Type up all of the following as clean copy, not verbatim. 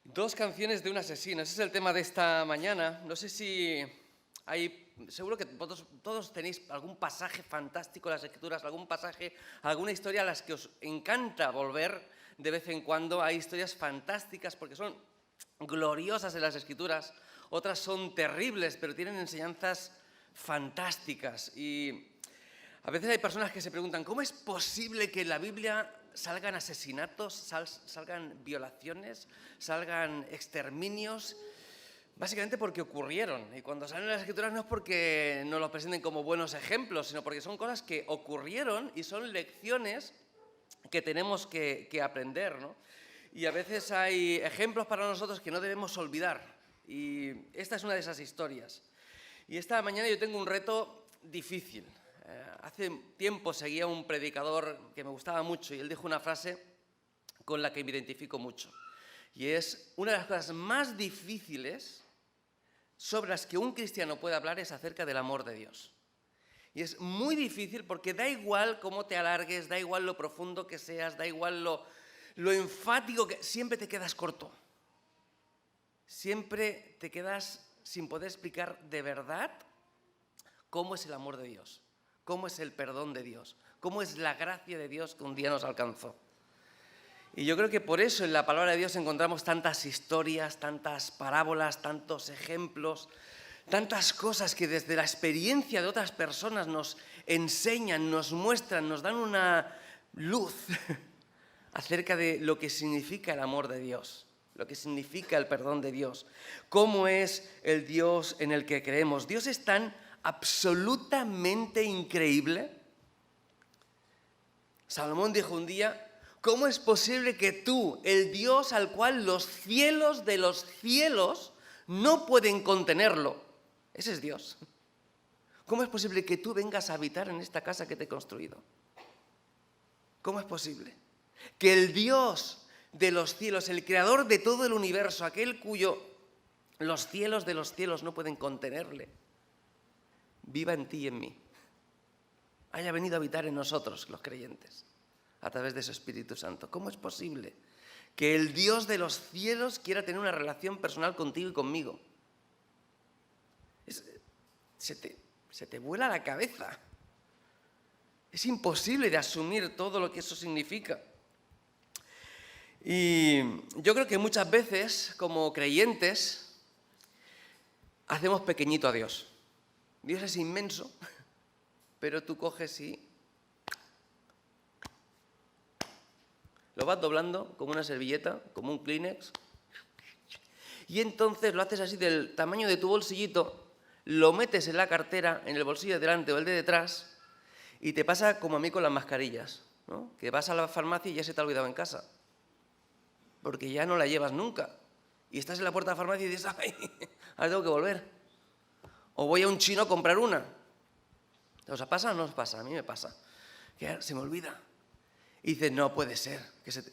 Dos canciones de un asesino, ese es el tema de esta mañana. No sé si seguro que todos tenéis algún pasaje fantástico en las Escrituras, algún pasaje, alguna historia a las que os encanta volver de vez en cuando. Hay historias fantásticas porque son gloriosas en las Escrituras, otras son terribles, pero tienen enseñanzas fantásticas. Y a veces hay personas que se preguntan, ¿cómo es posible que en la Biblia salgan asesinatos, salgan violaciones, salgan exterminios? Básicamente porque ocurrieron. Y cuando salen las Escrituras no es porque nos los presenten como buenos ejemplos, sino porque son cosas que ocurrieron y son lecciones que tenemos que aprender, ¿no? Y a veces hay ejemplos para nosotros que no debemos olvidar. Y esta es una de esas historias. Y esta mañana yo tengo un reto difícil. Hace tiempo seguía un predicador que me gustaba mucho y él dijo una frase con la que me identifico mucho. Y es, una de las cosas más difíciles sobre las que un cristiano puede hablar es acerca del amor de Dios. Y es muy difícil porque da igual cómo te alargues, da igual lo profundo que seas, da igual lo enfático que... Siempre te quedas corto. Siempre te quedas sin poder explicar de verdad cómo es el amor de Dios. Cómo es el perdón de Dios, cómo es la gracia de Dios que un día nos alcanzó. Y yo creo que por eso en la palabra de Dios encontramos tantas historias, tantas parábolas, tantos ejemplos, tantas cosas que desde la experiencia de otras personas nos enseñan, nos muestran, nos dan una luz acerca de lo que significa el amor de Dios, lo que significa el perdón de Dios, cómo es el Dios en el que creemos. Dios es tan absolutamente increíble. Salomón dijo un día, ¿cómo es posible que tú, el Dios al cual los cielos de los cielos no pueden contenerlo? Ese es Dios. ¿Cómo es posible que tú vengas a habitar en esta casa que te he construido? ¿Cómo es posible que el Dios de los cielos, el creador de todo el universo, aquel cuyo los cielos de los cielos no pueden contenerle, viva en ti y en mí, haya venido a habitar en nosotros, los creyentes, a través de su Espíritu Santo? ¿Cómo es posible que el Dios de los cielos quiera tener una relación personal contigo y conmigo? Se te vuela la cabeza. Es imposible de asumir todo lo que eso significa. Y yo creo que muchas veces, como creyentes, hacemos pequeñito a Dios. Dios es inmenso, pero tú coges y lo vas doblando como una servilleta, como un Kleenex, y entonces lo haces así del tamaño de tu bolsillito, lo metes en la cartera, en el bolsillo de delante o el de detrás, y te pasa como a mí con las mascarillas, ¿no? Que vas a la farmacia y ya se te ha olvidado en casa, porque ya no la llevas nunca, y estás en la puerta de la farmacia y dices, ¡ay! Ahora tengo que volver. O voy a un chino a comprar una. ¿Os pasa o no os pasa? A mí me pasa. Que se me olvida. Y dices, no puede ser.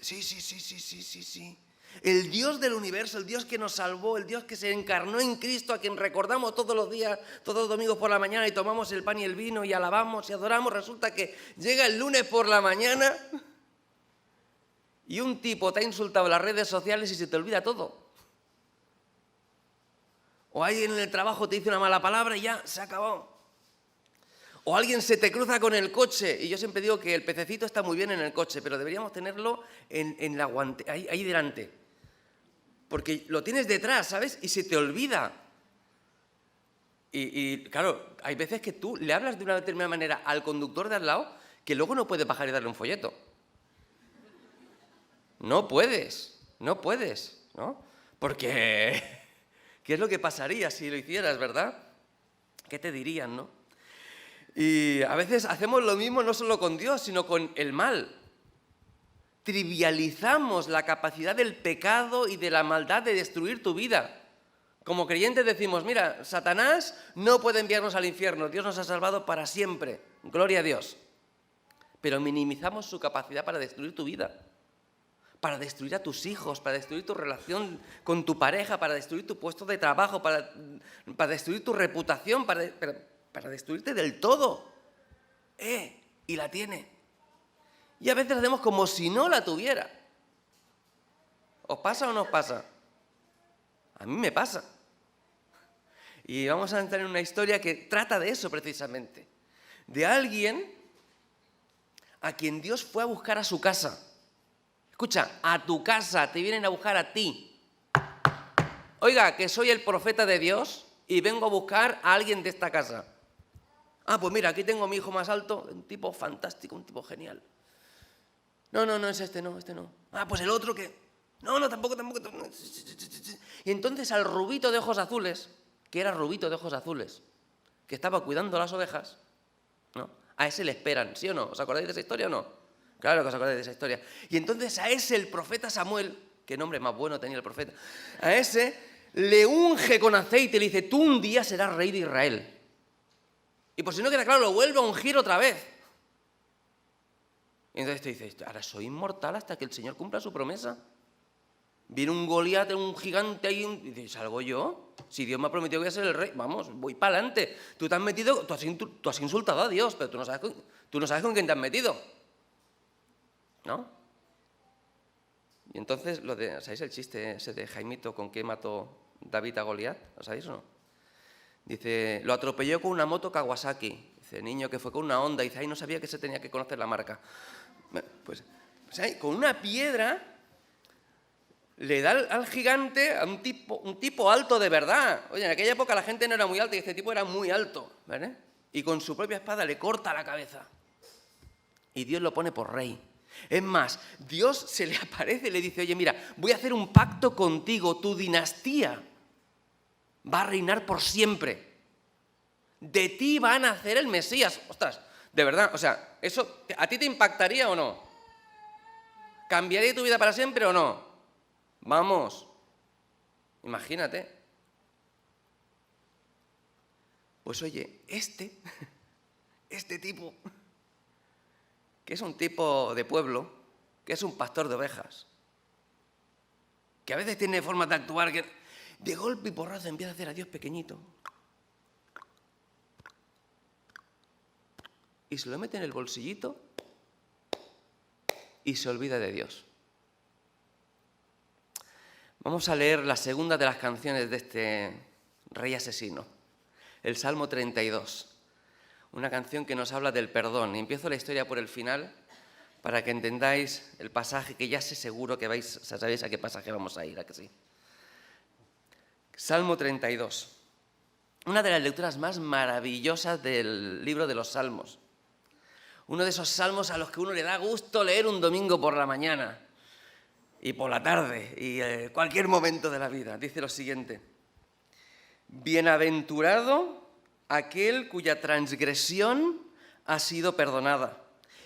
Sí. El Dios del universo, el Dios que nos salvó, el Dios que se encarnó en Cristo, a quien recordamos todos los días, todos los domingos por la mañana, y tomamos el pan y el vino y alabamos y adoramos. Resulta que llega el lunes por la mañana y un tipo te ha insultado en las redes sociales y se te olvida todo. O alguien en el trabajo te dice una mala palabra y ya se acabó. O alguien se te cruza con el coche. Y yo siempre digo que el pececito está muy bien en el coche, pero deberíamos tenerlo en la ahí delante. Porque lo tienes detrás, ¿sabes? Y se te olvida. Y claro, hay veces que tú le hablas de una determinada manera al conductor de al lado que luego no puedes bajar y darle un folleto. No puedes, ¿no? Porque... ¿qué es lo que pasaría si lo hicieras, verdad? ¿Qué te dirían, no? Y a veces hacemos lo mismo no solo con Dios, sino con el mal. Trivializamos la capacidad del pecado y de la maldad de destruir tu vida. Como creyentes decimos, mira, Satanás no puede enviarnos al infierno, Dios nos ha salvado para siempre, gloria a Dios. Pero minimizamos su capacidad para destruir tu vida, para destruir a tus hijos, para destruir tu relación con tu pareja, para destruir tu puesto de trabajo, para destruir tu reputación, para destruirte del todo. Y la tiene. Y a veces hacemos como si no la tuviera. ¿Os pasa o no os pasa? A mí me pasa. Y vamos a entrar en una historia que trata de eso precisamente. De alguien a quien Dios fue a buscar a su casa. Escucha, a tu casa, te vienen a buscar a ti. Oiga, que soy el profeta de Dios y vengo a buscar a alguien de esta casa. Ah, pues mira, aquí tengo a mi hijo más alto, un tipo fantástico, un tipo genial. No, es este no. Ah, pues el otro que... No, tampoco. Y entonces al rubito de ojos azules, que era rubito de ojos azules, que estaba cuidando las ovejas, ¿no? A ese le esperan, ¿sí o no? ¿Os acordáis de esa historia o no? Claro que os acordáis de esa historia. Y entonces a ese el profeta Samuel, qué nombre más bueno tenía el profeta, a ese le unge con aceite y le dice, tú un día serás rey de Israel. Y por si no queda claro, lo vuelve a ungir otra vez. Y entonces te dice, ahora soy inmortal hasta que el Señor cumpla su promesa. Viene un Goliat, un gigante ahí, y dice, ¿salgo yo? Si Dios me ha prometido que voy a ser el rey, vamos, voy para adelante. Tú te has metido, tú has insultado a Dios, pero tú no sabes con quién te has metido. ¿No? Y entonces, ¿sabéis el chiste ese de Jaimito con que mató David a Goliat? ¿Lo sabéis o no? Dice, lo atropelló con una moto Kawasaki. Dice, niño que fue con una Honda. Dice, ay, no sabía que se tenía que conocer la marca. Pues ahí, con una piedra le da al gigante a un tipo alto de verdad. Oye, en aquella época la gente no era muy alta y este tipo era muy alto, ¿vale? Y con su propia espada le corta la cabeza. Y Dios lo pone por rey. Es más, Dios se le aparece y le dice, oye, mira, voy a hacer un pacto contigo, tu dinastía va a reinar por siempre. De ti va a nacer el Mesías. Ostras, de verdad, o sea, ¿eso a ti te impactaría o no? ¿Cambiaría tu vida para siempre o no? Vamos, imagínate. Pues oye, este tipo, que es un tipo de pueblo, que es un pastor de ovejas, que a veces tiene formas de actuar que de golpe y porrazo empieza a hacer a Dios pequeñito y se lo mete en el bolsillito y se olvida de Dios. Vamos a leer la segunda de las canciones de este rey asesino, el Salmo 32, una canción que nos habla del perdón. Y empiezo la historia por el final para que entendáis el pasaje que ya sé seguro que sabéis a qué pasaje vamos a ir, ¿a que sí? Salmo 32, una de las lecturas más maravillosas del libro de los Salmos. Uno de esos salmos a los que uno le da gusto leer un domingo por la mañana y por la tarde y cualquier momento de la vida. Dice lo siguiente: bienaventurado aquel cuya transgresión ha sido perdonada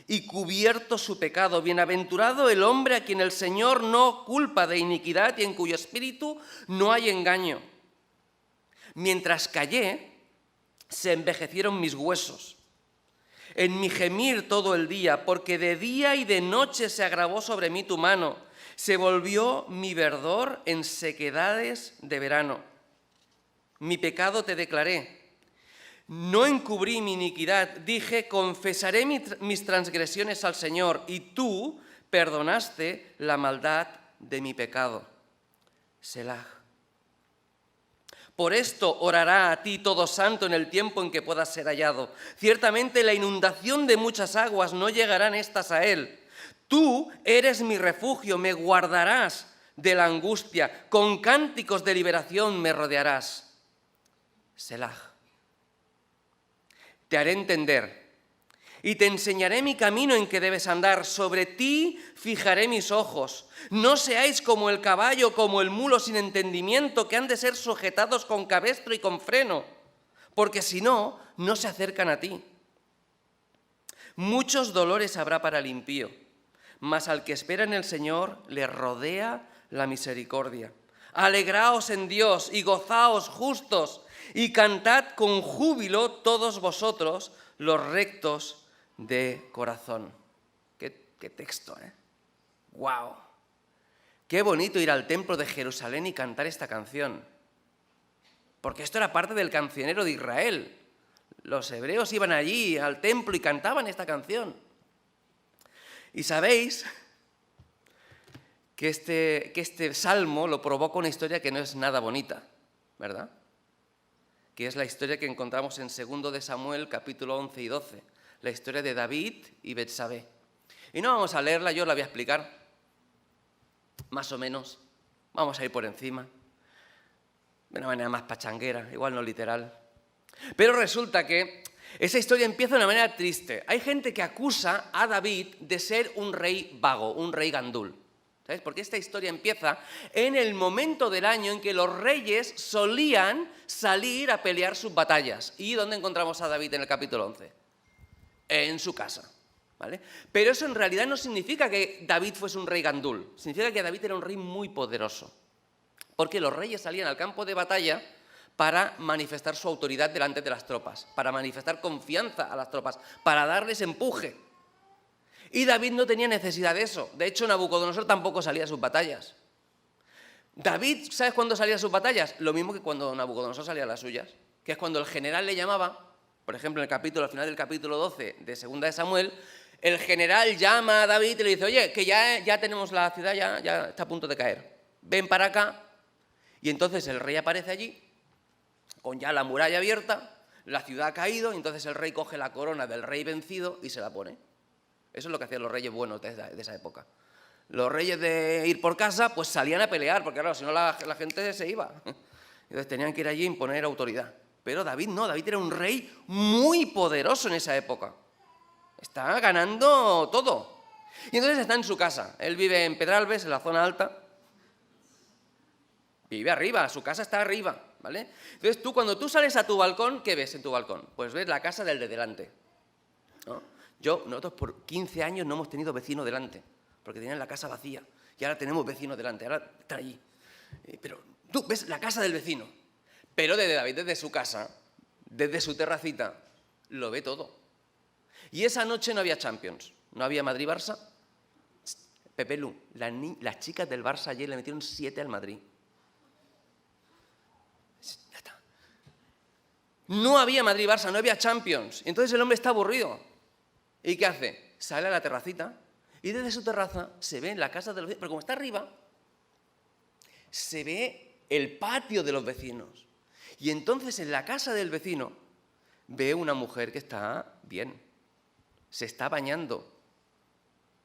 y cubierto su pecado. Bienaventurado el hombre a quien el Señor no culpa de iniquidad y en cuyo espíritu no hay engaño. Mientras callé, se envejecieron mis huesos. En mi gemir todo el día, porque de día y de noche se agravó sobre mí tu mano. Se volvió mi verdor en sequedades de verano. Mi pecado te declaré. No encubrí mi iniquidad. Dije, confesaré mis transgresiones al Señor, y tú perdonaste la maldad de mi pecado. Selah. Por esto orará a ti todo santo en el tiempo en que puedas ser hallado. Ciertamente la inundación de muchas aguas no llegarán estas a él. Tú eres mi refugio, me guardarás de la angustia. Con cánticos de liberación me rodearás. Selah. Te haré entender y te enseñaré mi camino en que debes andar. Sobre ti fijaré mis ojos. No seáis como el caballo, como el mulo sin entendimiento, que han de ser sujetados con cabestro y con freno, porque si no, no se acercan a ti. Muchos dolores habrá para el impío, mas al que espera en el Señor le rodea la misericordia. Alegraos en Dios y gozaos justos, y cantad con júbilo todos vosotros los rectos de corazón. Qué texto, ¿eh? ¡Guau! Qué bonito ir al templo de Jerusalén y cantar esta canción. Porque esto era parte del cancionero de Israel. Los hebreos iban allí al templo y cantaban esta canción. Y sabéis que este salmo lo provoca una historia que no es nada bonita, ¿verdad? Que es la historia que encontramos en 2 de Samuel, capítulo 11 y 12, la historia de David y Betsabé. Y no vamos a leerla, yo la voy a explicar, más o menos, vamos a ir por encima, de una manera más pachanguera, igual no literal. Pero resulta que esa historia empieza de una manera triste. Hay gente que acusa a David de ser un rey vago, un rey gandul. ¿Sabes? Porque esta historia empieza en el momento del año en que los reyes solían salir a pelear sus batallas. ¿Y dónde encontramos a David en el capítulo 11? En su casa, ¿vale? Pero eso en realidad no significa que David fuese un rey gandul. Significa que David era un rey muy poderoso. Porque los reyes salían al campo de batalla para manifestar su autoridad delante de las tropas, para manifestar confianza a las tropas, para darles empuje. Y David no tenía necesidad de eso. De hecho, Nabucodonosor tampoco salía a sus batallas. David, ¿sabes cuándo salía a sus batallas? Lo mismo que cuando Nabucodonosor salía a las suyas, que es cuando el general le llamaba, por ejemplo, al final del capítulo 12 de 2 de Samuel, el general llama a David y le dice, oye, que ya tenemos la ciudad, ya está a punto de caer. Ven para acá. Y entonces el rey aparece allí, con ya la muralla abierta, la ciudad ha caído, y entonces el rey coge la corona del rey vencido y se la pone. Eso es lo que hacían los reyes buenos de esa época. Los reyes de ir por casa, pues salían a pelear, porque claro, si no la gente se iba. Entonces tenían que ir allí a imponer autoridad. Pero David no, David era un rey muy poderoso en esa época. Está ganando todo. Y entonces está en su casa. Él vive en Pedralbes, en la zona alta. Vive arriba, su casa está arriba, ¿vale? Entonces cuando tú sales a tu balcón, ¿qué ves en tu balcón? Pues ves la casa del de delante, ¿no? Nosotros por 15 años no hemos tenido vecino delante, porque tenían la casa vacía, y ahora tenemos vecino delante, ahora está allí. Pero tú ves la casa del vecino, pero desde David, desde su casa, desde su terracita, lo ve todo. Y esa noche no había Champions, no había Madrid-Barça. Pepe Lu, las chicas del Barça ayer le metieron 7 al Madrid. Ya está. No había Madrid-Barça, no había Champions. Entonces el hombre está aburrido. ¿Y qué hace? Sale a la terracita y desde su terraza se ve en la casa de los vecinos, pero como está arriba, se ve el patio de los vecinos. Y entonces en la casa del vecino ve una mujer que está bien, se está bañando.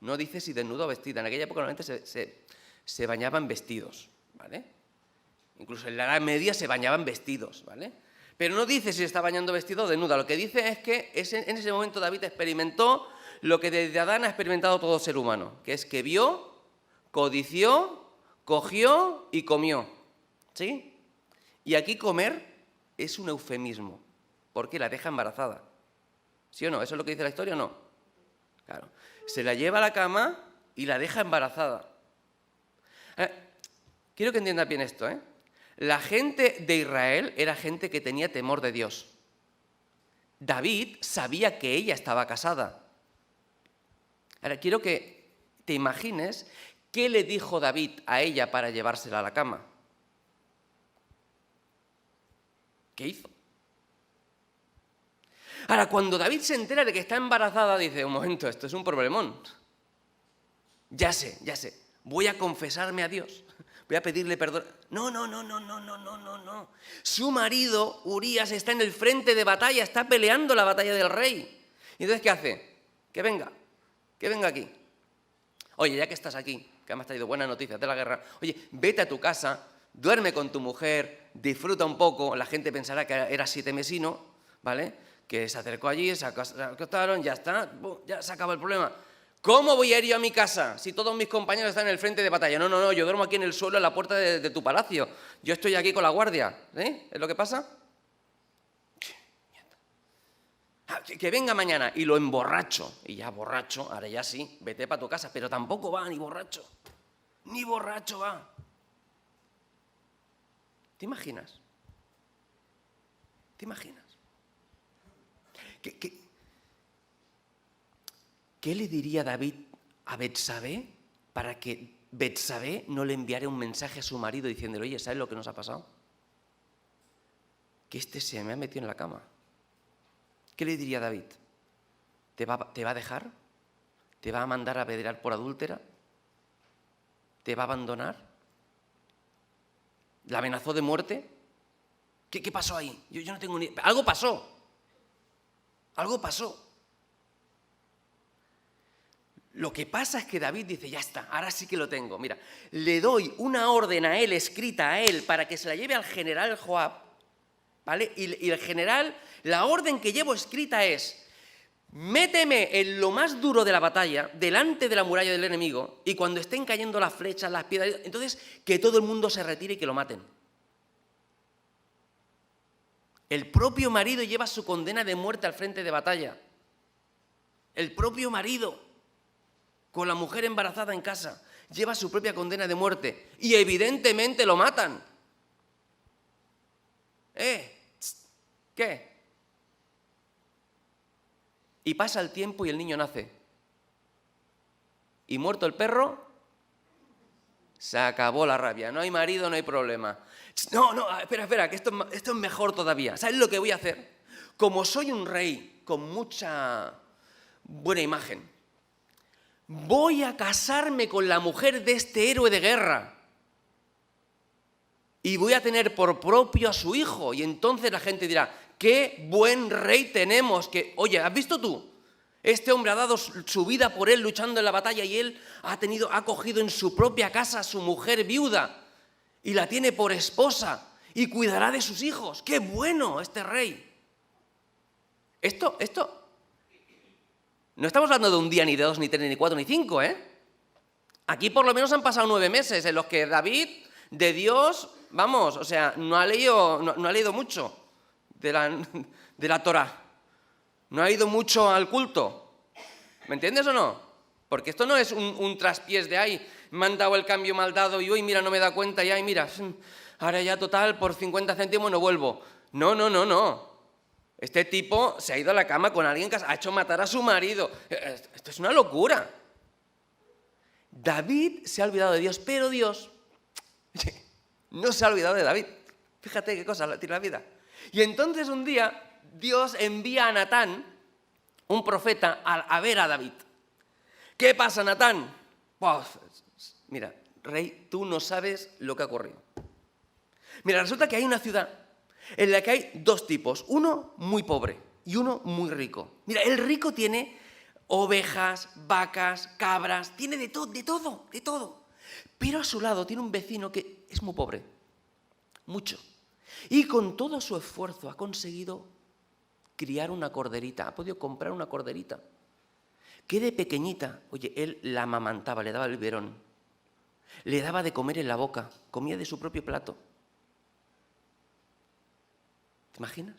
No dice si desnuda o vestida. En aquella época normalmente se bañaban vestidos, ¿vale? Incluso en la Edad Media se bañaban vestidos, ¿vale? Pero no dice si se está bañando vestido o desnuda. Lo que dice es que en ese momento David experimentó lo que desde Adán ha experimentado todo ser humano, que es que vio, codició, cogió y comió. ¿Sí? Y aquí comer es un eufemismo, porque la deja embarazada. ¿Sí o no? ¿Eso es lo que dice la historia o no? Claro. Se la lleva a la cama y la deja embarazada. Quiero que entiendas bien esto, ¿eh? La gente de Israel era gente que tenía temor de Dios. David sabía que ella estaba casada. Ahora, quiero que te imagines qué le dijo David a ella para llevársela a la cama. ¿Qué hizo? Ahora, cuando David se entera de que está embarazada, dice, un momento, esto es un problemón. Ya sé, voy a confesarme a Dios. Voy a pedirle perdón. No. Su marido, Urías, está en el frente de batalla, está peleando la batalla del rey. ¿Y entonces qué hace? Que venga aquí. Oye, ya que estás aquí, que me has traído buenas noticias de la guerra, oye, vete a tu casa, duerme con tu mujer, disfruta un poco, la gente pensará que era sitemesino, ¿vale? Que se acercó allí, se acostaron, ya está, ya se acaba el problema. ¿Cómo voy a ir yo a mi casa si todos mis compañeros están en el frente de batalla? No, yo duermo aquí en el suelo en la puerta de tu palacio. Yo estoy aquí con la guardia. ¿Eh? ¿Es lo que pasa? Que venga mañana y lo emborracho. Y ya borracho, ahora ya sí, vete para tu casa. Pero tampoco va ni borracho. Ni borracho va. ¿Te imaginas? ¿Qué le diría David a Betsabé para que Betsabé no le enviara un mensaje a su marido diciéndole, oye, ¿sabes lo que nos ha pasado? Que se me ha metido en la cama. ¿Qué le diría David? ¿Te va a dejar? ¿Te va a mandar a apedrear por adúltera? ¿Te va a abandonar? ¿La amenazó de muerte? ¿Qué pasó ahí? Yo no tengo ni... Algo pasó. Algo pasó. Lo que pasa es que David dice, ya está, ahora sí que lo tengo. Mira, le doy una orden a él, escrita a él, para que se la lleve al general Joab, ¿vale? Y el general, la orden que llevo escrita es, méteme en lo más duro de la batalla, delante de la muralla del enemigo, y cuando estén cayendo las flechas, las piedras, entonces que todo el mundo se retire y que lo maten. El propio marido lleva su condena de muerte al frente de batalla. El propio marido, con la mujer embarazada en casa, lleva su propia condena de muerte. Y evidentemente lo matan. ¿Qué? Y pasa el tiempo y el niño nace. Y muerto el perro, se acabó la rabia. No hay marido, no hay problema. No, espera, que esto es mejor todavía. ¿Sabes lo que voy a hacer? Como soy un rey con mucha buena imagen, voy a casarme con la mujer de este héroe de guerra y voy a tener por propio a su hijo. Y entonces la gente dirá, qué buen rey tenemos. Que, oye, ¿has visto tú? Este hombre ha dado su vida por él luchando en la batalla y él ha cogido en su propia casa a su mujer viuda y la tiene por esposa y cuidará de sus hijos. ¡Qué bueno este rey! Esto, no estamos hablando de un día, ni de 2, ni 3, ni 4, ni 5, ¿eh? Aquí por lo menos han pasado 9 meses en los que David, de Dios, vamos, o sea, no ha leído mucho de la Torá. No ha ido mucho al culto. ¿Me entiendes o no? Porque esto no es un traspiés de ahí, me han dado el cambio mal dado y hoy, mira, no me da cuenta y ay, mira, ahora ya total, por 50 céntimos no vuelvo. No. Este tipo se ha ido a la cama con alguien que ha hecho matar a su marido. Esto es una locura. David se ha olvidado de Dios, pero Dios no se ha olvidado de David. Fíjate qué cosa tiene la vida. Y entonces un día Dios envía a Natán, un profeta, a ver a David. ¿Qué pasa, Natán? Pues, mira, rey, tú no sabes lo que ha ocurrido. Mira, resulta que hay una ciudad en la que hay 2 tipos, uno muy pobre y uno muy rico. Mira, el rico tiene ovejas, vacas, cabras, tiene de todo. Pero a su lado tiene un vecino que es muy pobre, mucho. Y con todo su esfuerzo ha conseguido criar una corderita, ha podido comprar una corderita, que de pequeñita, oye, él la amamantaba, le daba el biberón, le daba de comer en la boca, comía de su propio plato. ¿Te imaginas?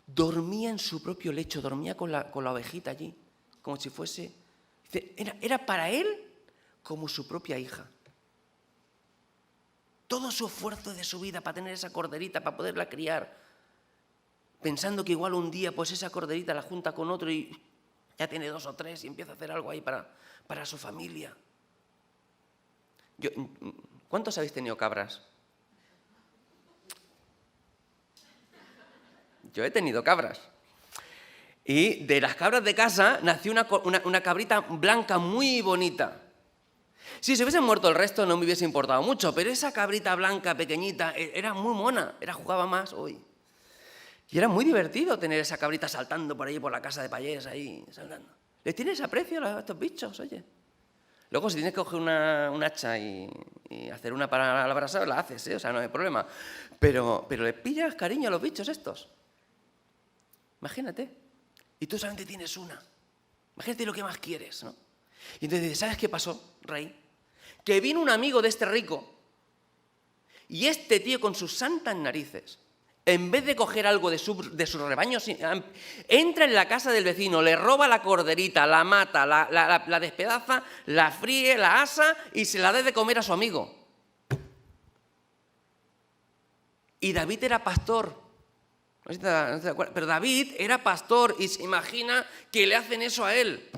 Dormía en su propio lecho, dormía con la ovejita allí, como si fuese... Era para él como su propia hija. Todo su esfuerzo de su vida para tener esa corderita, para poderla criar, pensando que igual un día pues esa corderita la junta con otro y ya tiene 2 o 3 y empieza a hacer algo ahí para su familia. ¿Cuántos habéis tenido cabras? Yo he tenido cabras. Y de las cabras de casa nació una cabrita blanca muy bonita. Si se hubiesen muerto el resto no me hubiese importado mucho, pero esa cabrita blanca pequeñita era muy mona, jugaba más hoy. Y era muy divertido tener esa cabrita saltando por ahí, por la casa de payés, ahí, saltando. ¿Les tienes aprecio a estos bichos, oye? Luego, si tienes que coger un hacha y hacer una para la brasa, la haces, ¿eh? O sea, no hay problema. Pero le pillas cariño a los bichos estos. Imagínate. Y tú solamente tienes una. Imagínate lo que más quieres, ¿no? Y entonces dices, ¿sabes qué pasó, rey? Que vino un amigo de este rico y este tío con sus santas narices, en vez de coger algo de sus rebaños, entra en la casa del vecino, le roba la corderita, la mata, la despedaza, la fríe, la asa y se la da de comer a su amigo. Y David era pastor. No sé si te acuerdas, pero David era pastor y se imagina que le hacen eso a él.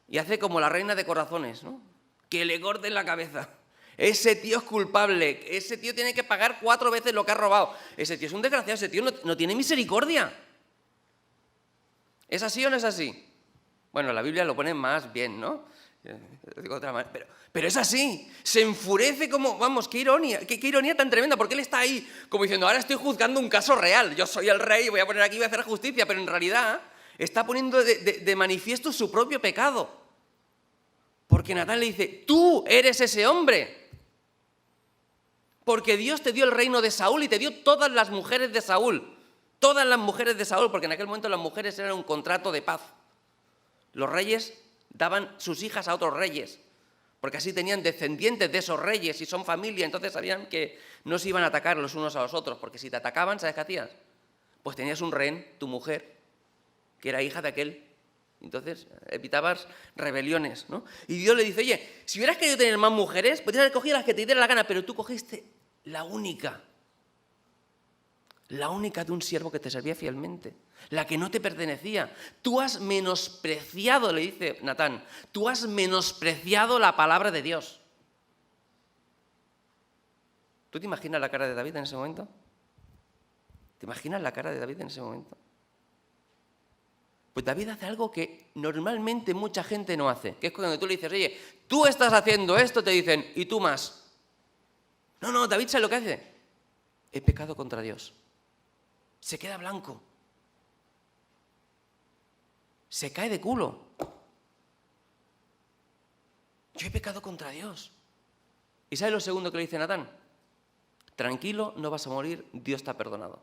Y hace como la reina de corazones, ¿no? Que le corten la cabeza. Ese tío es culpable, ese tío tiene que pagar 4 veces lo que ha robado. Ese tío es un desgraciado, ese tío no tiene misericordia. ¿Es así o no es así? Bueno, la Biblia lo pone más bien, ¿no? Lo digo de otra manera, pero es así. Se enfurece como, vamos, qué ironía tan tremenda, porque él está ahí como diciendo, ahora estoy juzgando un caso real, yo soy el rey, voy a poner aquí, voy a hacer justicia, pero en realidad está poniendo de manifiesto su propio pecado. Porque Natán le dice, tú eres ese hombre. Porque Dios te dio el reino de Saúl y te dio todas las mujeres de Saúl. Todas las mujeres de Saúl, porque en aquel momento las mujeres eran un contrato de paz. Los reyes daban sus hijas a otros reyes, porque así tenían descendientes de esos reyes y son familia, entonces sabían que no se iban a atacar los unos a los otros, porque si te atacaban, ¿sabes qué hacías? Pues tenías un rehén, tu mujer, que era hija de aquel. Entonces evitabas rebeliones, ¿no? Y Dios le dice, oye, si hubieras querido tener más mujeres, podrías haber cogido las que te diera la gana, pero tú cogiste la única de un siervo que te servía fielmente, la que no te pertenecía. Tú has menospreciado, le dice Natán, tú has menospreciado la palabra de Dios. ¿Tú te imaginas la cara de David en ese momento? ¿Te imaginas la cara de David en ese momento? Pues David hace algo que normalmente mucha gente no hace, que es cuando tú le dices, oye, tú estás haciendo esto, te dicen, y tú más. No, David sabe lo que hace. He pecado contra Dios. Se queda blanco. Se cae de culo. Yo he pecado contra Dios. ¿Y sabes lo segundo que le dice Natán? Tranquilo, no vas a morir, Dios te ha perdonado.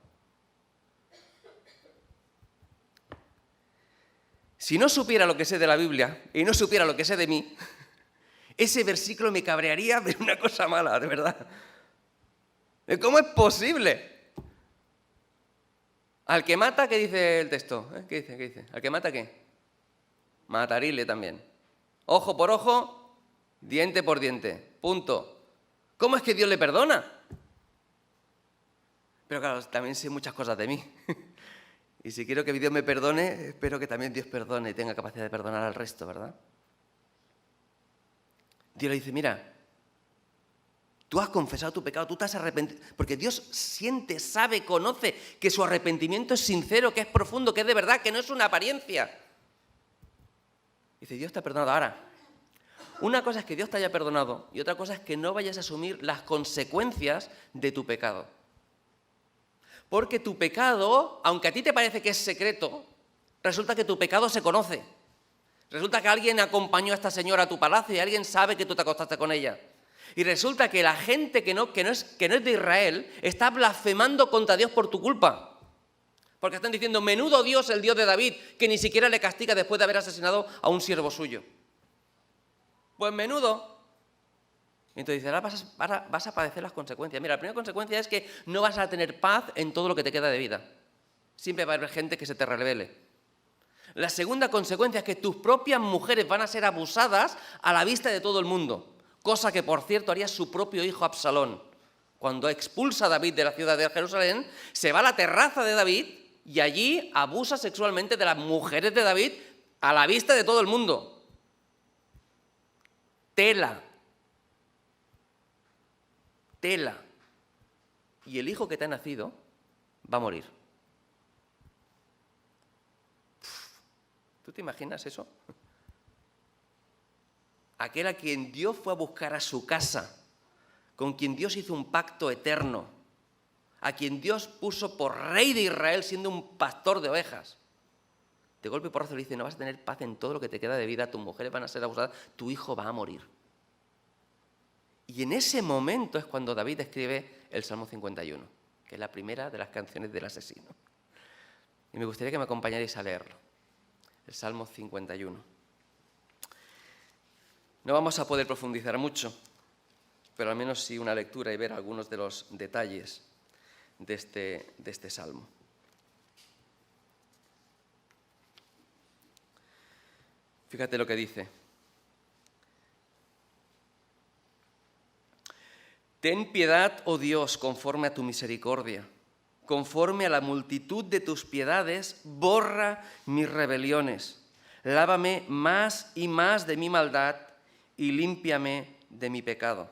Si no supiera lo que sé de la Biblia y no supiera lo que sé de mí, ese versículo me cabrearía de una cosa mala, de verdad. ¿Cómo es posible? Al que mata, ¿qué dice el texto? ¿Qué dice? ¿Al que mata qué? Matarile también. Ojo por ojo, diente por diente. Punto. ¿Cómo es que Dios le perdona? Pero claro, también sé muchas cosas de mí. Y si quiero que Dios me perdone, espero que también Dios perdone y tenga capacidad de perdonar al resto, ¿verdad? Dios le dice, mira, tú has confesado tu pecado, tú te has arrepentido, porque Dios siente, sabe, conoce que su arrepentimiento es sincero, que es profundo, que es de verdad, que no es una apariencia. Dice, Dios te ha perdonado. Ahora, una cosa es que Dios te haya perdonado y otra cosa es que no vayas a asumir las consecuencias de tu pecado. Porque tu pecado, aunque a ti te parece que es secreto, resulta que tu pecado se conoce. Resulta que alguien acompañó a esta señora a tu palacio y alguien sabe que tú te acostaste con ella. Y resulta que la gente que no es de Israel está blasfemando contra Dios por tu culpa. Porque están diciendo, menudo Dios, el Dios de David, que ni siquiera le castiga después de haber asesinado a un siervo suyo. Pues menudo. Entonces dice, ahora vas a padecer las consecuencias. Mira, la primera consecuencia es que no vas a tener paz en todo lo que te queda de vida. Siempre va a haber gente que se te rebele. La segunda consecuencia es que tus propias mujeres van a ser abusadas a la vista de todo el mundo. Cosa que, por cierto, haría su propio hijo Absalón. Cuando expulsa a David de la ciudad de Jerusalén, se va a la terraza de David y allí abusa sexualmente de las mujeres de David a la vista de todo el mundo. Tela. Y el hijo que te ha nacido va a morir. ¿Tú te imaginas eso? Aquel a quien Dios fue a buscar a su casa, con quien Dios hizo un pacto eterno, a quien Dios puso por rey de Israel siendo un pastor de ovejas. De golpe y porrazo le dice, no vas a tener paz en todo lo que te queda de vida, tus mujeres van a ser abusadas, tu hijo va a morir. Y en ese momento es cuando David escribe el Salmo 51, que es la primera de las canciones del asesino. Y me gustaría que me acompañarais a leerlo. El Salmo 51. No vamos a poder profundizar mucho, pero al menos sí una lectura y ver algunos de los detalles de este salmo. Fíjate lo que dice. Ten piedad, oh Dios, conforme a tu misericordia. Conforme a la multitud de tus piedades, borra mis rebeliones. Lávame más y más de mi maldad y límpiame de mi pecado.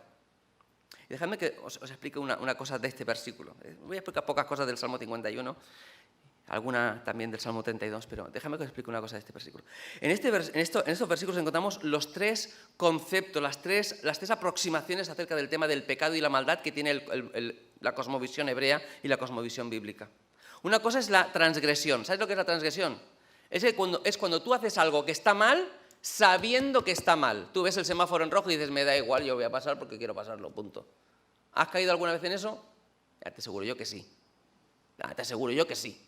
Y dejadme que os explique una cosa de este versículo. Voy a explicar pocas cosas del Salmo 51. alguna también del Salmo 32, pero déjame que os explique una cosa de este versículo. En estos versículos encontramos los tres conceptos, las tres aproximaciones acerca del tema del pecado y la maldad que tiene la cosmovisión hebrea y la cosmovisión bíblica. Una cosa es la transgresión. ¿Sabes lo que es la transgresión? Es cuando tú haces algo que está mal sabiendo que está mal. Tú ves el semáforo en rojo y dices, me da igual, yo voy a pasar porque quiero pasarlo, punto. ¿Has caído alguna vez en eso? Ya te aseguro yo que sí. Ya te aseguro yo que sí.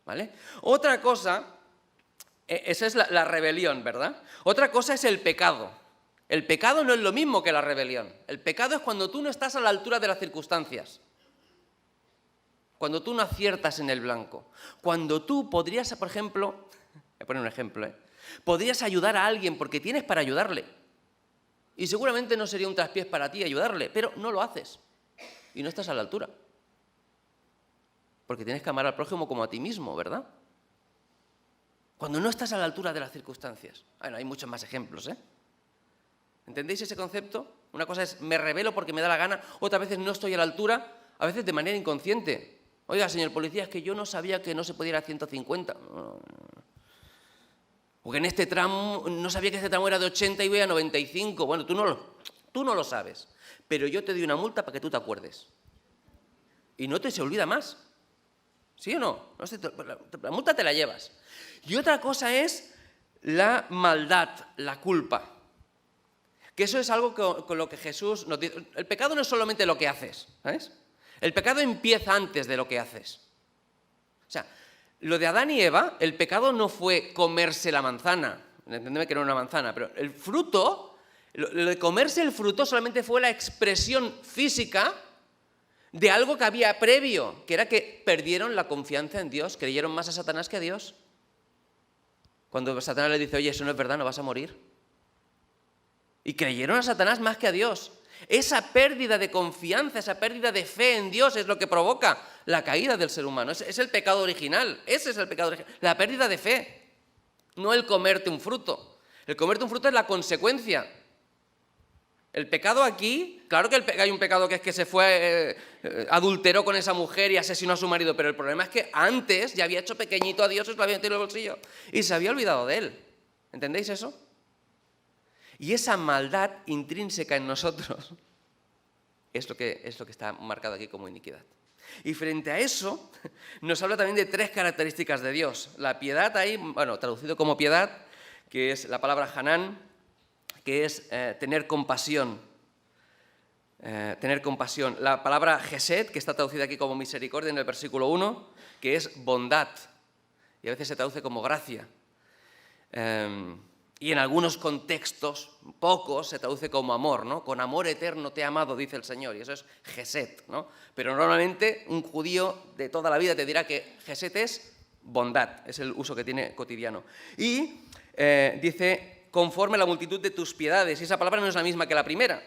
¿Vale? Otra cosa, esa es la rebelión, ¿verdad? Otra cosa es el pecado. El pecado no es lo mismo que la rebelión. El pecado es cuando tú no estás a la altura de las circunstancias. Cuando tú no aciertas en el blanco. Cuando tú podrías, por ejemplo, voy a poner un ejemplo, podrías ayudar a alguien porque tienes para ayudarle. Y seguramente no sería un traspiés para ti ayudarle, pero no lo haces. Y no estás a la altura. Porque tienes que amar al prójimo como a ti mismo, ¿verdad? Cuando no estás a la altura de las circunstancias. Bueno, hay muchos más ejemplos, ¿eh? ¿Entendéis ese concepto? Una cosa es, me rebelo porque me da la gana, otras veces no estoy a la altura, a veces de manera inconsciente. Oiga, señor policía, es que yo no sabía que no se podía ir a 150. O que en este tramo, no sabía que este tramo era de 80 y voy a 95. Bueno, tú no lo sabes. Pero yo te doy una multa para que tú te acuerdes. Y no te se olvida más. ¿Sí o no? La multa te la llevas. Y otra cosa es la maldad, la culpa. Que eso es algo con lo que Jesús nos dice. El pecado no es solamente lo que haces, ¿sabes? El pecado empieza antes de lo que haces. O sea, lo de Adán y Eva, el pecado no fue comerse la manzana. Entendeme que no era una manzana, pero el fruto, lo de comerse el fruto solamente fue la expresión física de algo que había previo, que era que perdieron la confianza en Dios, creyeron más a Satanás que a Dios. Cuando Satanás le dice, oye, eso no es verdad, no vas a morir. Y creyeron a Satanás más que a Dios. Esa pérdida de confianza, esa pérdida de fe en Dios es lo que provoca la caída del ser humano. Es el pecado original, ese es el pecado original. La pérdida de fe, no el comerte un fruto. El comerte un fruto es la consecuencia. El pecado aquí, claro que hay un pecado que es que se fue, adulteró con esa mujer y asesinó a su marido, pero el problema es que antes ya había hecho pequeñito a Dios y se lo había metido en el bolsillo y se había olvidado de él. ¿Entendéis eso? Y esa maldad intrínseca en nosotros es lo que está marcado aquí como iniquidad. Y frente a eso, nos habla también de tres características de Dios. La piedad ahí, bueno, traducido como piedad, que es la palabra Hanán, que es tener compasión. Tener compasión. La palabra Gesed, que está traducida aquí como misericordia en el versículo 1, que es bondad. Y a veces se traduce como gracia. Y en algunos contextos, pocos, se traduce como amor, ¿no? Con amor eterno te he amado, dice el Señor, y eso es Gesed, ¿no? Pero normalmente un judío de toda la vida te dirá que Gesed es bondad, es el uso que tiene cotidiano. Y dice, conforme a la multitud de tus piedades, y esa palabra no es la misma que la primera.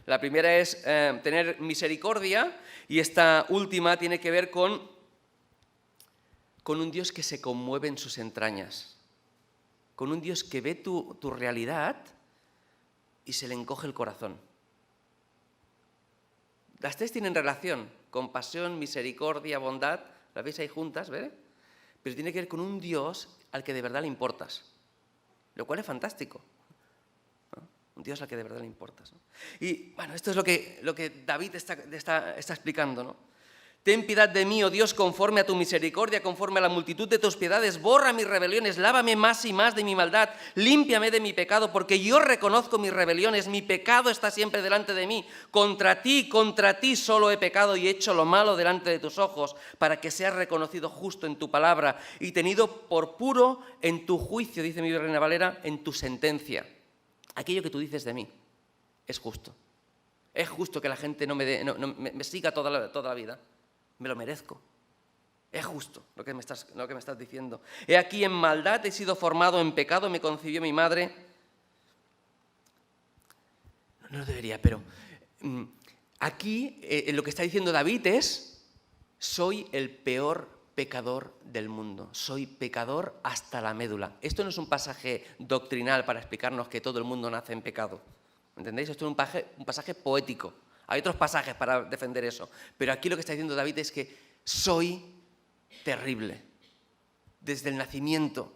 La primera es tener misericordia, y esta última tiene que ver con un Dios que se conmueve en sus entrañas. Con un Dios que ve tu realidad y se le encoge el corazón. Las tres tienen relación, compasión, misericordia, bondad, las veis ahí juntas, ¿ves? Pero tiene que ver con un Dios al que de verdad le importas, lo cual es fantástico, ¿no? Un Dios al que de verdad le importas, ¿no? Y bueno, esto es lo que David está explicando, ¿no? Ten piedad de mí, oh Dios, conforme a tu misericordia, conforme a la multitud de tus piedades, borra mis rebeliones, lávame más y más de mi maldad, límpiame de mi pecado, porque yo reconozco mis rebeliones, mi pecado está siempre delante de mí. Contra ti solo he pecado y he hecho lo malo delante de tus ojos, para que seas reconocido justo en tu palabra y tenido por puro en tu juicio, dice mi Reina Valera, en tu sentencia. Aquello que tú dices de mí es justo. Es justo que la gente no me siga toda la vida. Me lo merezco. Es justo lo que me estás diciendo. He aquí en maldad he sido formado, en pecado me concibió mi madre. No lo debería, pero aquí lo que está diciendo David es, soy el peor pecador del mundo. Soy pecador hasta la médula. Esto no es un pasaje doctrinal para explicarnos que todo el mundo nace en pecado. ¿Entendéis? Esto es un pasaje poético. Hay otros pasajes para defender eso. Pero aquí lo que está diciendo David es que soy terrible. desde el nacimiento.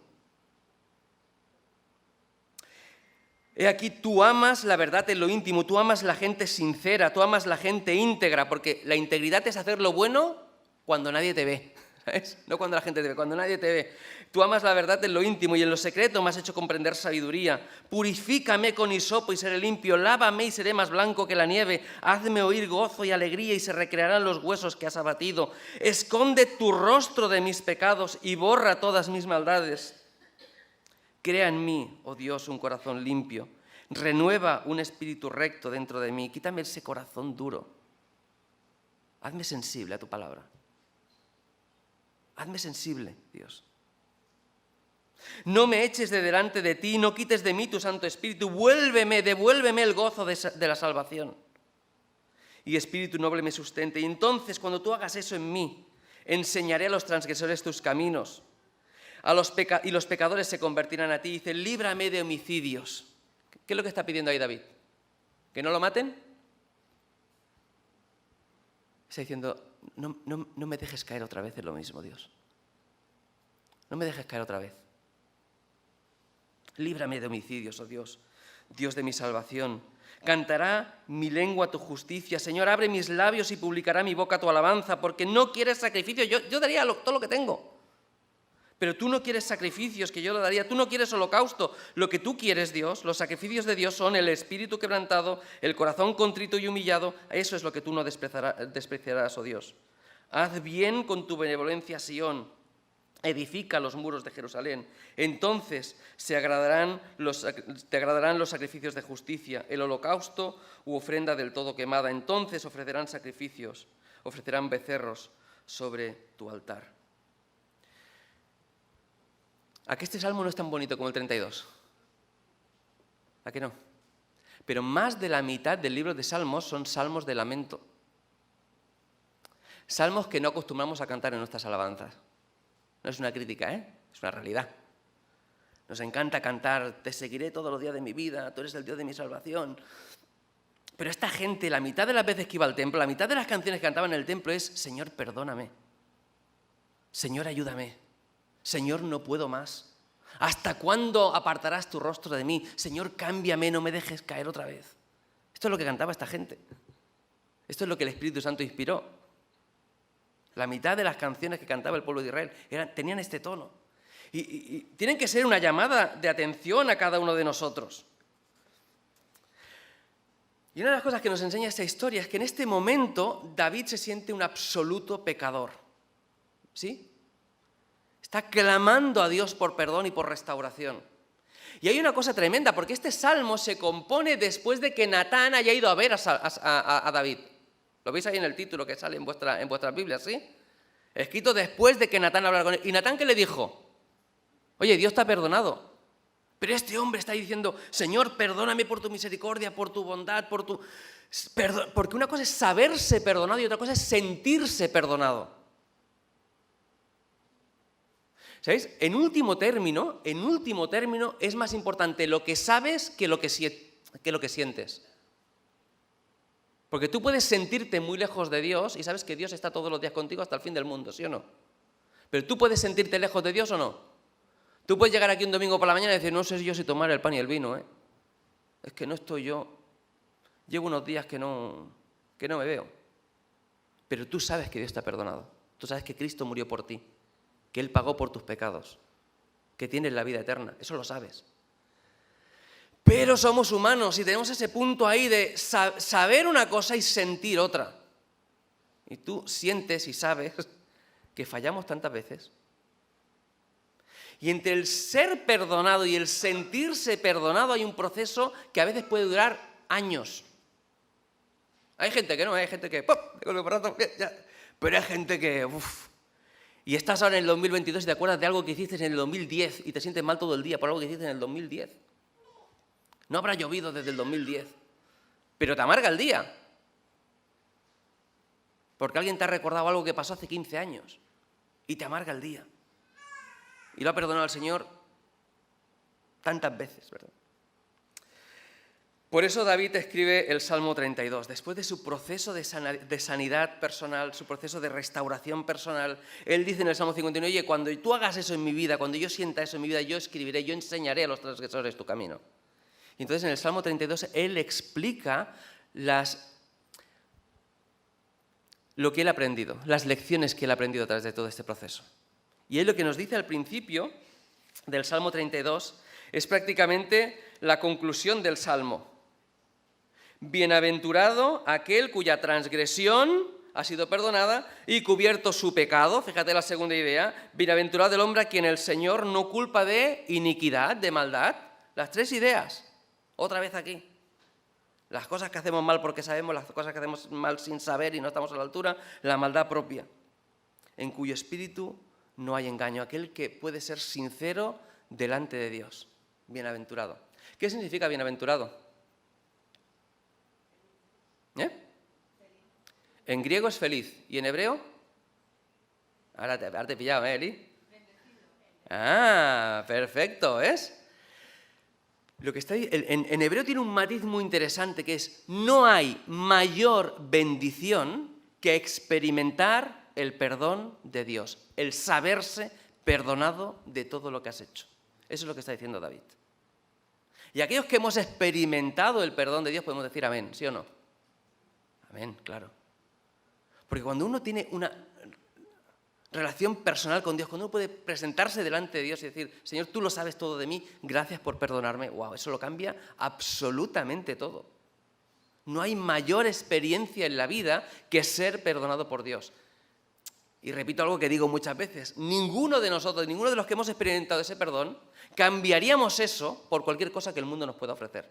He aquí, tú amas la verdad en lo íntimo, tú amas la gente sincera, tú amas la gente íntegra, porque la integridad es hacer lo bueno cuando nadie te ve, ¿sabes? No cuando la gente te ve, cuando nadie te ve. Tú amas la verdad en lo íntimo y en lo secreto me has hecho comprender sabiduría. Purifícame con hisopo y seré limpio, lávame y seré más blanco que la nieve. Hazme oír gozo y alegría y se recrearán los huesos que has abatido. Esconde tu rostro de mis pecados y borra todas mis maldades. Crea en mí, oh Dios, un corazón limpio. Renueva un espíritu recto dentro de mí. Quítame ese corazón duro. Hazme sensible a tu palabra. Hazme sensible, Dios. No me eches de delante de ti, no quites de mí tu Santo Espíritu. Devuélveme el gozo de la salvación. Y espíritu noble me sustente. Y entonces, cuando tú hagas eso en mí, enseñaré a los transgresores tus caminos. Y los pecadores se convertirán a ti. Dice, líbrame de homicidios. ¿Qué es lo que está pidiendo ahí David? ¿Que no lo maten? Está diciendo, no me dejes caer otra vez en lo mismo, Dios. No me dejes caer otra vez. Líbrame de homicidios, oh Dios, Dios de mi salvación. Cantará mi lengua tu justicia. Señor, abre mis labios y publicará mi boca tu alabanza, porque no quieres sacrificio. Yo daría todo lo que tengo. Pero tú no quieres sacrificios, que yo lo daría. Tú no quieres holocausto. Lo que tú quieres, Dios, los sacrificios de Dios son el espíritu quebrantado, el corazón contrito y humillado. Eso es lo que tú no despreciarás, oh Dios. Haz bien con tu benevolencia, Sión. Edifica los muros de Jerusalén. Entonces te agradarán los sacrificios de justicia, el holocausto u ofrenda del todo quemada. Entonces ofrecerán sacrificios, ofrecerán becerros sobre tu altar. ¿A que este salmo no es tan bonito como el 32? ¿A que no? Pero más de la mitad del libro de Salmos son salmos de lamento. Salmos que no acostumbramos a cantar en nuestras alabanzas. No es una crítica, es una realidad. Nos encanta cantar, te seguiré todos los días de mi vida, tú eres el Dios de mi salvación. Pero esta gente, la mitad de las veces que iba al templo, la mitad de las canciones que cantaban en el templo es, Señor, perdóname. Señor, ayúdame. Señor, no puedo más. ¿Hasta cuándo apartarás tu rostro de mí? Señor, cámbiame, no me dejes caer otra vez. Esto es lo que cantaba esta gente. Esto es lo que el Espíritu Santo inspiró. La mitad de las canciones que cantaba el pueblo de Israel tenían este tono. Y tienen que ser una llamada de atención a cada uno de nosotros. Y una de las cosas que nos enseña esta historia es que en este momento David se siente un absoluto pecador. ¿Sí? Está clamando a Dios por perdón y por restauración. Y hay una cosa tremenda, porque este salmo se compone después de que Natán haya ido a ver a David. Lo veis ahí en el título que sale en vuestras Biblias, ¿sí? Escrito después de que Natán hablara con él. ¿Y Natán qué le dijo? Oye, Dios te ha perdonado. Pero este hombre está diciendo, Señor, perdóname por tu misericordia, por tu bondad, porque una cosa es saberse perdonado y otra cosa es sentirse perdonado. ¿Sabéis? En último término, es más importante lo que sabes que lo que sientes. Porque tú puedes sentirte muy lejos de Dios y sabes que Dios está todos los días contigo hasta el fin del mundo, ¿sí o no? Pero tú puedes sentirte lejos de Dios o no. Tú puedes llegar aquí un domingo por la mañana y decir, no sé yo si tomar el pan y el vino, Es que no estoy yo. Llevo unos días que no me veo. Pero tú sabes que Dios te ha perdonado. Tú sabes que Cristo murió por ti. Que Él pagó por tus pecados. Que tienes la vida eterna. Eso lo sabes. Pero somos humanos y tenemos ese punto ahí de saber una cosa y sentir otra. Y tú sientes y sabes que fallamos tantas veces. Y entre el ser perdonado y el sentirse perdonado hay un proceso que a veces puede durar años. Hay gente que no, hay gente que... ¡pum! Pero hay gente que... Y estás ahora en el 2022 y te acuerdas de algo que hiciste en el 2010 y te sientes mal todo el día por algo que hiciste en el 2010. No habrá llovido desde el 2010, pero te amarga el día. Porque alguien te ha recordado algo que pasó hace 15 años y te amarga el día. Y lo ha perdonado el Señor tantas veces, ¿verdad? Por eso David escribe el Salmo 32. Después de su proceso de sanidad personal, su proceso de restauración personal, él dice en el Salmo 51, oye, cuando tú hagas eso en mi vida, cuando yo sienta eso en mi vida, yo escribiré, yo enseñaré a los transgresores tu camino. Y entonces en el Salmo 32 él explica lo que él ha aprendido, las lecciones que él ha aprendido a través de todo este proceso. Y él lo que nos dice al principio del Salmo 32 es prácticamente la conclusión del Salmo. Bienaventurado aquel cuya transgresión ha sido perdonada y cubierto su pecado. Fíjate la segunda idea. Bienaventurado el hombre a quien el Señor no culpa de iniquidad, de maldad. Las tres ideas. Otra vez aquí. Las cosas que hacemos mal porque sabemos, las cosas que hacemos mal sin saber y no estamos a la altura, la maldad propia. En cuyo espíritu no hay engaño. Aquel que puede ser sincero delante de Dios. Bienaventurado. ¿Qué significa bienaventurado? En griego es feliz. ¿Y en hebreo? Ahora te he pillado, Eli? Ah, perfecto, ¿ves? Lo que está en hebreo tiene un matiz muy interesante que es: no hay mayor bendición que experimentar el perdón de Dios, el saberse perdonado de todo lo que has hecho. Eso es lo que está diciendo David. Y aquellos que hemos experimentado el perdón de Dios podemos decir amén, ¿sí o no? Amén, claro. Porque cuando uno tiene una relación personal con Dios, cuando uno puede presentarse delante de Dios y decir, Señor, tú lo sabes todo de mí, gracias por perdonarme, wow, eso lo cambia absolutamente todo. No hay mayor experiencia en la vida que ser perdonado por Dios. Y repito algo que digo muchas veces, ninguno de nosotros, ninguno de los que hemos experimentado ese perdón, cambiaríamos eso por cualquier cosa que el mundo nos pueda ofrecer.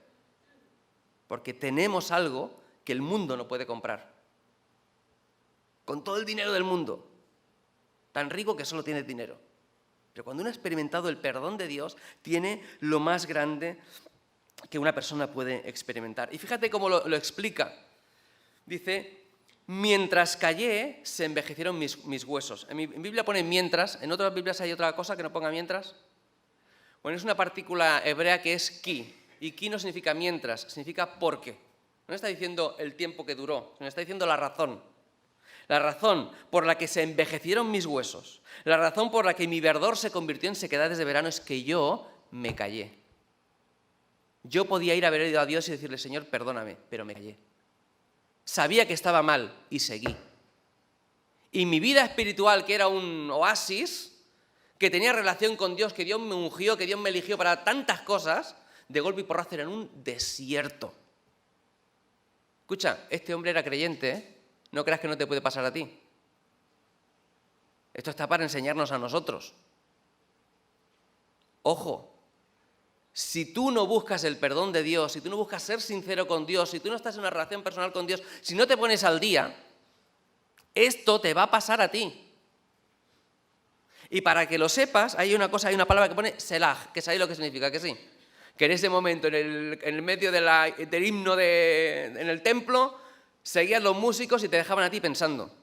Porque tenemos algo que el mundo no puede comprar. Con todo el dinero del mundo. Tan rico que solo tiene dinero. Pero cuando uno ha experimentado el perdón de Dios, tiene lo más grande que una persona puede experimentar. Y fíjate cómo lo explica. Dice, mientras callé, se envejecieron mis huesos. En mi Biblia pone mientras, en otras Biblias hay otra cosa que no ponga mientras. Bueno, es una partícula hebrea que es ki. Y ki no significa mientras, significa porque. No está diciendo el tiempo que duró, sino está diciendo la razón. La razón por la que se envejecieron mis huesos, la razón por la que mi verdor se convirtió en sequedades de verano es que yo me callé. Yo podía ir a ver a Dios y decirle, Señor, perdóname, pero me callé. Sabía que estaba mal y seguí. Y mi vida espiritual, que era un oasis, que tenía relación con Dios, que Dios me ungió, que Dios me eligió para tantas cosas, de golpe y porrazo era en un desierto. Escucha, este hombre era creyente, ¿eh? No creas que no te puede pasar a ti. Esto está para enseñarnos a nosotros. Ojo, si tú no buscas el perdón de Dios, si tú no buscas ser sincero con Dios, si tú no estás en una relación personal con Dios, si no te pones al día, esto te va a pasar a ti. Y para que lo sepas, hay una palabra que pone selah, que sabéis lo que significa, que sí. Que en ese momento, en el medio del himno en el templo, seguían los músicos y te dejaban a ti pensando.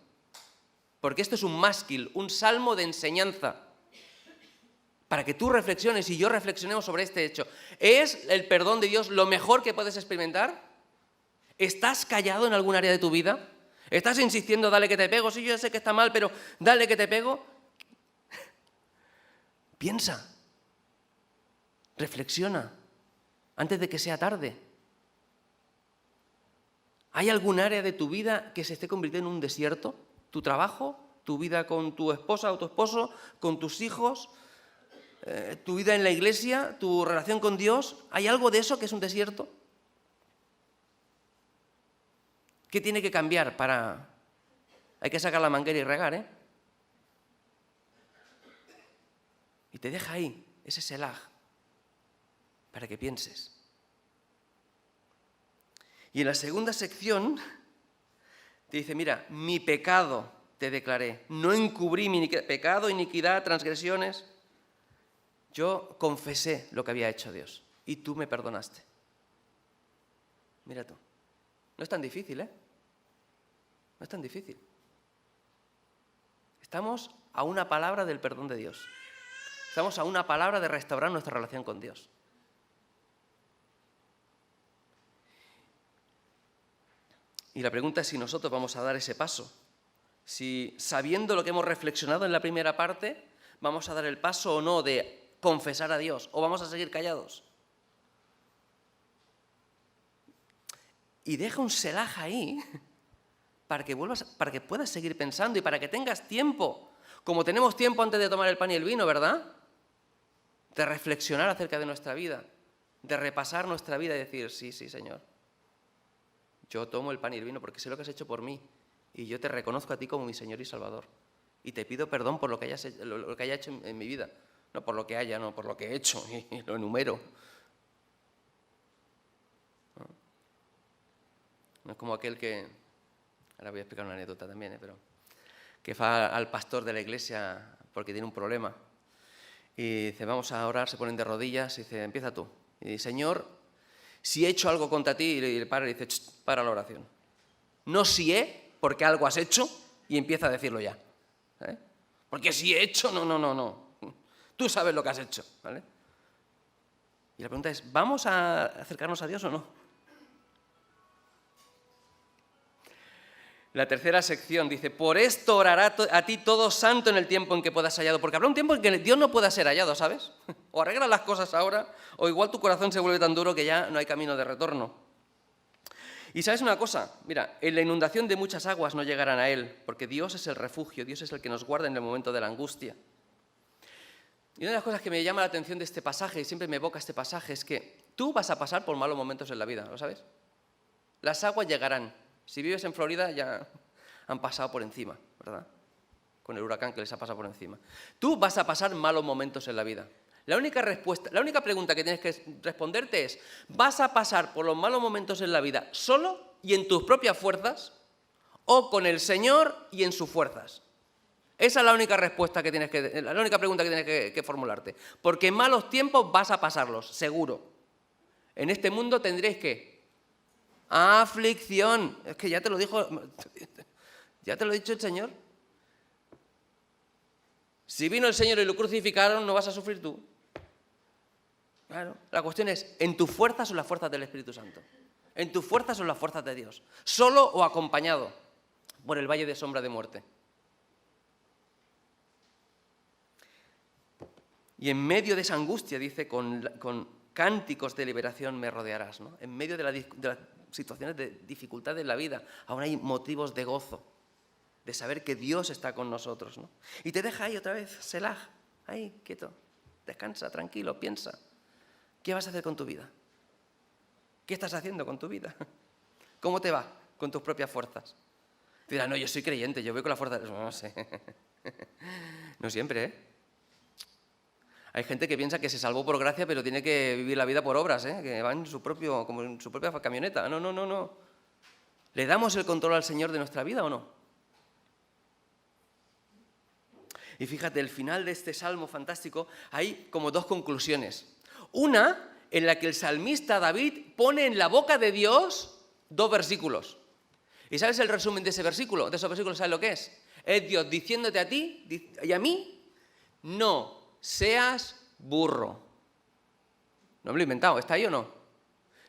Porque esto es un másquil, un salmo de enseñanza. Para que tú reflexiones y yo reflexionemos sobre este hecho. ¿Es el perdón de Dios lo mejor que puedes experimentar? ¿Estás callado en algún área de tu vida? ¿Estás insistiendo, dale que te pego? Sí, yo sé que está mal, pero dale que te pego. Piensa. Reflexiona. Antes de que sea tarde. ¿Hay algún área de tu vida que se esté convirtiendo en un desierto? ¿Tu trabajo? ¿Tu vida con tu esposa o tu esposo? ¿Con tus hijos? ¿Tu vida en la iglesia? ¿Tu relación con Dios? ¿Hay algo de eso que es un desierto? ¿Qué tiene que cambiar para...? Hay que sacar la manguera y regar, ¿eh? Y te deja ahí, ese selah, para que pienses. Y en la segunda sección te dice, mira, mi pecado te declaré, no encubrí mi pecado, iniquidad, transgresiones. Yo confesé lo que había hecho Dios y tú me perdonaste. Mira tú, no es tan difícil, ¿eh? No es tan difícil. Estamos a una palabra del perdón de Dios. Estamos a una palabra de restaurar nuestra relación con Dios. Y la pregunta es si nosotros vamos a dar ese paso. Si, sabiendo lo que hemos reflexionado en la primera parte, vamos a dar el paso o no de confesar a Dios, o vamos a seguir callados. Y deja un selah ahí para que puedas seguir pensando y para que tengas tiempo, como tenemos tiempo antes de tomar el pan y el vino, ¿verdad? De reflexionar acerca de nuestra vida, de repasar nuestra vida y decir, sí, Señor, yo tomo el pan y el vino porque sé lo que has hecho por mí y yo te reconozco a ti como mi Señor y Salvador. Y te pido perdón por lo que haya hecho en mi vida. No por lo que haya, no por lo que he hecho, y lo enumero. No es como aquel que, ahora voy a explicar una anécdota también, pero que va al pastor de la iglesia porque tiene un problema. Y dice, vamos a orar, se ponen de rodillas y dice, empieza tú. Y dice, Señor, si he hecho algo contra ti, y el padre dice, para la oración. No si he, porque algo has hecho, y empieza a decirlo ya. ¿Vale? Porque si he hecho, no. Tú sabes lo que has hecho, ¿vale? Y la pregunta es, ¿vamos a acercarnos a Dios o no? La tercera sección dice, por esto orará a ti todo santo en el tiempo en que puedas ser hallado. Porque habrá un tiempo en que Dios no pueda ser hallado, ¿sabes? O arreglas las cosas ahora, o igual tu corazón se vuelve tan duro que ya no hay camino de retorno. Y ¿sabes una cosa? Mira, en la inundación de muchas aguas no llegarán a Él, porque Dios es el refugio, Dios es el que nos guarda en el momento de la angustia. Y una de las cosas que me llama la atención de este pasaje, y siempre me evoca este pasaje, es que tú vas a pasar por malos momentos en la vida, ¿lo sabes? Las aguas llegarán. Si vives en Florida ya han pasado por encima, ¿verdad? Con el huracán que les ha pasado por encima. Tú vas a pasar malos momentos en la vida. La única pregunta que tienes que responderte es, ¿vas a pasar por los malos momentos en la vida solo y en tus propias fuerzas o con el Señor y en sus fuerzas? Esa es la única la única pregunta que tienes que formularte. Porque en malos tiempos vas a pasarlos, seguro. En este mundo tendréis que aflicción. Es que ya te lo dijo, ya te lo ha dicho el Señor. Si vino el Señor y lo crucificaron, no vas a sufrir tú. Claro. La cuestión es, ¿en tus fuerzas o en las fuerzas del Espíritu Santo? ¿En tus fuerzas o en las fuerzas de Dios? ¿Solo o acompañado por el valle de sombra de muerte? Y en medio de esa angustia, dice, con cánticos de liberación me rodearás, ¿no? En medio de las situaciones de dificultad en la vida, aún hay motivos de gozo, de saber que Dios está con nosotros, ¿no? Y te deja ahí otra vez, selah, ahí, quieto, descansa, tranquilo, piensa. ¿Qué vas a hacer con tu vida? ¿Qué estás haciendo con tu vida? ¿Cómo te va con tus propias fuerzas? Te dirás, no, yo soy creyente, yo voy con la fuerza de Dios. No sé. No siempre, ¿eh? Hay gente que piensa que se salvó por gracia, pero tiene que vivir la vida por obras, ¿eh? Que va como en su propia camioneta. No. ¿Le damos el control al Señor de nuestra vida o no? Y fíjate, el final de este salmo fantástico hay como dos conclusiones. Una, en la que el salmista David pone en la boca de Dios dos versículos. ¿Y sabes el resumen de ese versículo? De esos versículos, ¿sabes lo que es? Es Dios diciéndote a ti y a mí, no seas burro. No me lo he inventado, ¿está ahí o no?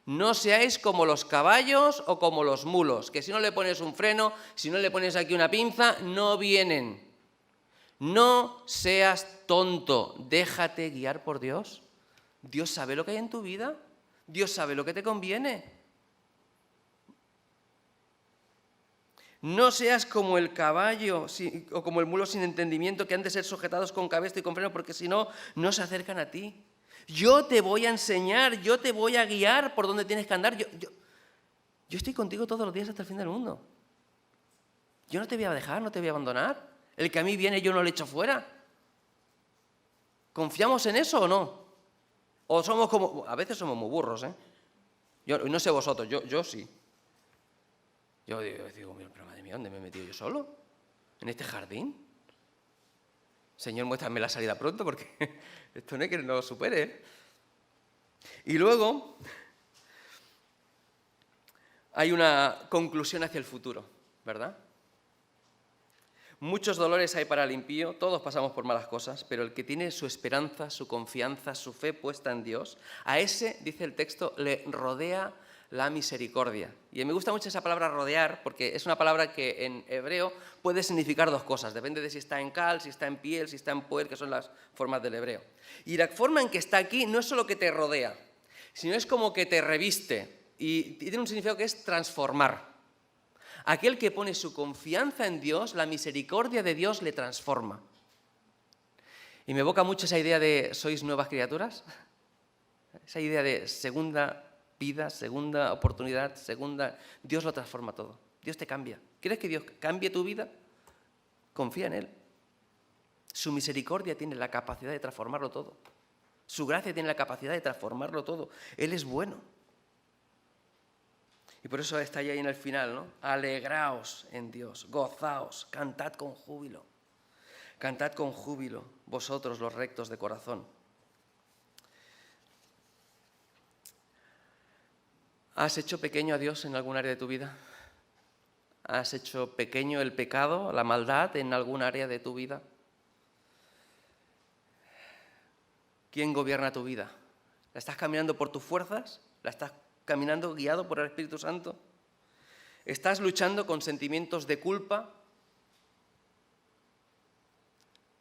No seáis como los caballos o como los mulos, que si no le pones un freno, si no le pones aquí una pinza, no vienen. No seas tonto, déjate guiar por Dios. Dios sabe lo que hay en tu vida, Dios sabe lo que te conviene. No seas como el caballo o como el mulo sin entendimiento, que han de ser sujetados con cabeza y con freno, porque si no, no se acercan a ti. Yo te voy a enseñar, yo te voy a guiar por donde tienes que andar. Yo estoy contigo todos los días hasta el fin del mundo. Yo no te voy a dejar, no te voy a abandonar. El que a mí viene yo no le echo fuera. ¿Confiamos en eso o no? O somos como... A veces somos muy burros, ¿eh? Yo no sé vosotros, yo sí. Yo digo, pero madre mía, ¿dónde me he metido yo solo? ¿En este jardín? Señor, muéstrame la salida pronto porque esto no es que no lo supere, ¿eh? Y luego hay una conclusión hacia el futuro, ¿verdad? Muchos dolores hay para el impío, todos pasamos por malas cosas, pero el que tiene su esperanza, su confianza, su fe puesta en Dios, a ese, dice el texto, le rodea la misericordia. Y me gusta mucho esa palabra rodear, porque es una palabra que en hebreo puede significar dos cosas, depende de si está en cal, si está en piel, si está en puer, que son las formas del hebreo. Y la forma en que está aquí no es solo que te rodea, sino es como que te reviste, y tiene un significado que es transformar. Aquel que pone su confianza en Dios, la misericordia de Dios le transforma. Y me evoca mucho esa idea de ¿sois nuevas criaturas? Esa idea de segunda vida, segunda oportunidad, Dios lo transforma todo. Dios te cambia. ¿Quieres que Dios cambie tu vida? Confía en Él. Su misericordia tiene la capacidad de transformarlo todo. Su gracia tiene la capacidad de transformarlo todo. Él es bueno. Y por eso está ahí en el final, ¿no? Alegraos en Dios, gozaos, cantad con júbilo. Cantad con júbilo, vosotros los rectos de corazón. ¿Has hecho pequeño a Dios en algún área de tu vida? ¿Has hecho pequeño el pecado, la maldad en algún área de tu vida? ¿Quién gobierna tu vida? ¿La estás caminando por tus fuerzas? ¿La estás caminando guiado por el Espíritu Santo? ¿Estás luchando con sentimientos de culpa?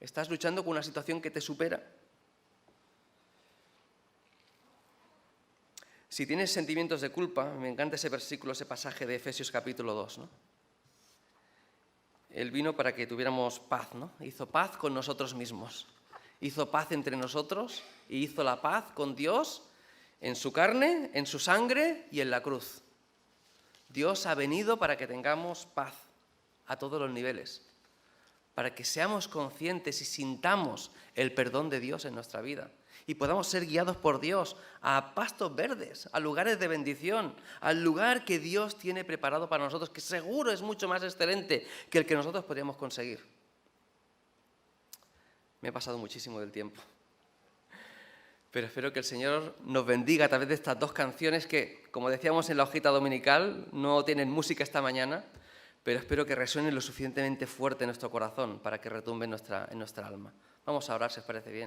¿Estás luchando con una situación que te supera? Si tienes sentimientos de culpa, me encanta ese versículo, ese pasaje de Efesios capítulo 2, ¿no? Él vino para que tuviéramos paz, ¿no? Hizo paz con nosotros mismos. Hizo paz entre nosotros y hizo la paz con Dios en su carne, en su sangre y en la cruz. Dios ha venido para que tengamos paz a todos los niveles, para que seamos conscientes y sintamos el perdón de Dios en nuestra vida y podamos ser guiados por Dios a pastos verdes, a lugares de bendición, al lugar que Dios tiene preparado para nosotros, que seguro es mucho más excelente que el que nosotros podríamos conseguir. Me he pasado muchísimo del tiempo, pero espero que el Señor nos bendiga a través de estas dos canciones que, como decíamos en la hojita dominical, no tienen música esta mañana, pero espero que resuenen lo suficientemente fuerte en nuestro corazón para que retumbe en nuestra alma. Vamos a orar, si os parece bien.